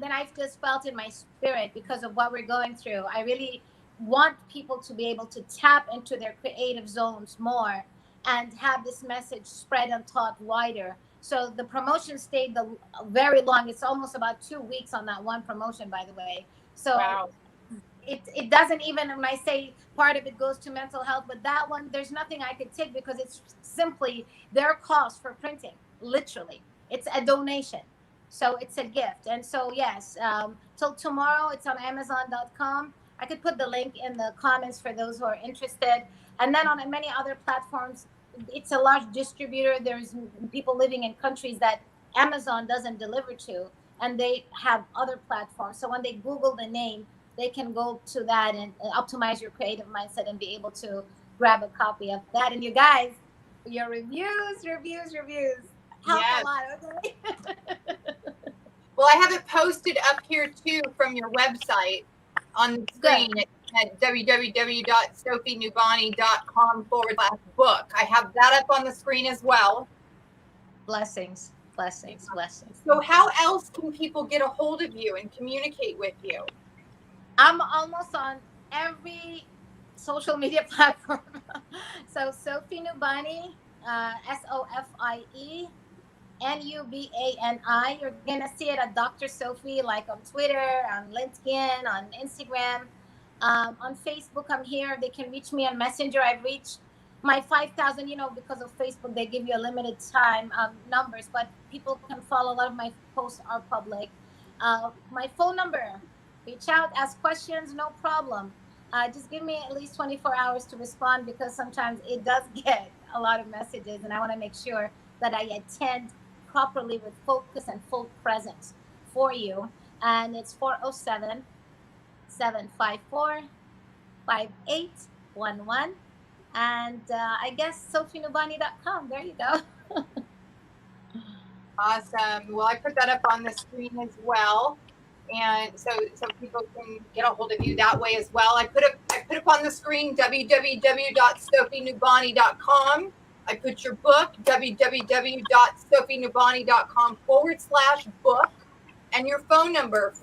then I've just felt in my spirit, because of what we're going through, I really want people to be able to tap into their creative zones more and have this message spread and taught wider. So the promotion stayed very long. It's almost about 2 weeks on that one promotion, by the way. So wow. It doesn't even, when I say part of it goes to mental health, but that one, there's nothing I could take because it's simply their cost for printing, literally. It's a donation. So it's a gift. And so, yes, till tomorrow, it's on Amazon.com. I could put the link in the comments for those who are interested. And then on many other platforms, it's a large distributor. There's people living in countries that Amazon doesn't deliver to, and they have other platforms. So when they Google the name, they can go to that and optimize your creative mindset and be able to grab a copy of that. And you guys, your reviews help a lot, okay? Well, I have it posted up here too from your website on the screen at www.sofienubani.com/book. I have that up on the screen as well. Blessings. So how else can people get a hold of you and communicate with you? I'm almost on every social media platform. So Sofie Nubani, SOFIE NUBANI. You're gonna see it at Dr. Sofie, like on Twitter, on LinkedIn, on Instagram, on Facebook. I'm here. They can reach me on Messenger. I've reached my 5,000. You know, because of Facebook, they give you a limited time numbers, but people can follow. A lot of my posts are public. My phone number. Reach out, ask questions, no problem. Just give me at least 24 hours to respond, because sometimes it does get a lot of messages, and I want to make sure that I attend properly with focus and full presence for you. And it's 407-754-5811. And I guess sofienubani.com. There you go. Awesome. Well, I put that up on the screen as well. And so people can get a hold of you that way as well. I put up on the screen www.sofienubani.com. I put your book, www.sofienubani.com/book, and your phone number,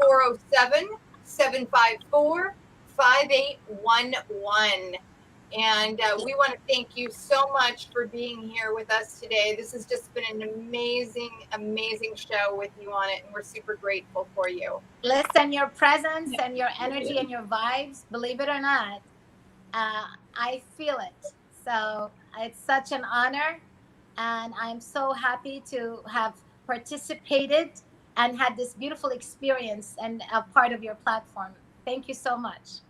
407-754-5811. And we want to thank you so much for being here with us today. This has just been an amazing, amazing show with you on it, and we're super grateful for you. Listen, your presence and your energy and your vibes, believe it or not, I feel it. So it's such an honor, and I'm so happy to have participated and had this beautiful experience and a part of your platform. Thank you so much.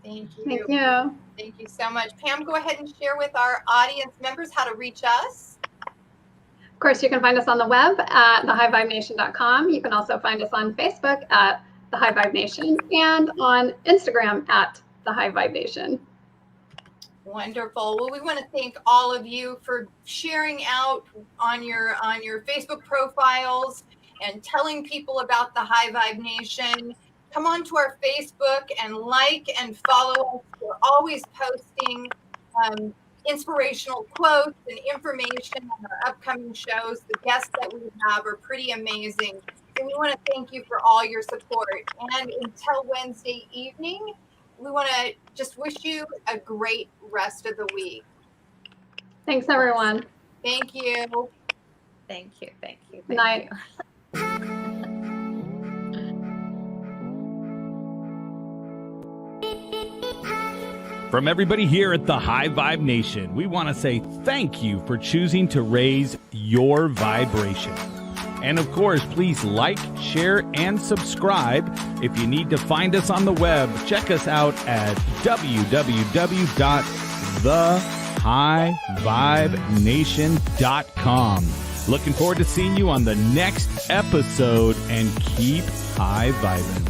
Thank you. Thank you. Thank you so much. Pam, go ahead and share with our audience members how to reach us. Of course, you can find us on the web at thehighvibenation.com. You can also find us on Facebook at The High Vibe Nation and on Instagram at The High Vibe Nation. Wonderful. Well, we want to thank all of you for sharing out on your Facebook profiles and telling people about the High Vibe Nation. Come on to our Facebook and like and follow us. We're always posting inspirational quotes and information on our upcoming shows. The guests that we have are pretty amazing. So we want to thank you for all your support. And until Wednesday evening, we want to just wish you a great rest of the week. Thanks, everyone. Thank you. Thank you. Thank you. Good night. From everybody here at the High Vibe Nation, we want to say thank you for choosing to raise your vibration. And of course, please like, share, and subscribe. If you need to find us on the web, check us out at www.thehighvibenation.com. Looking forward to seeing you on the next episode, and keep high vibing.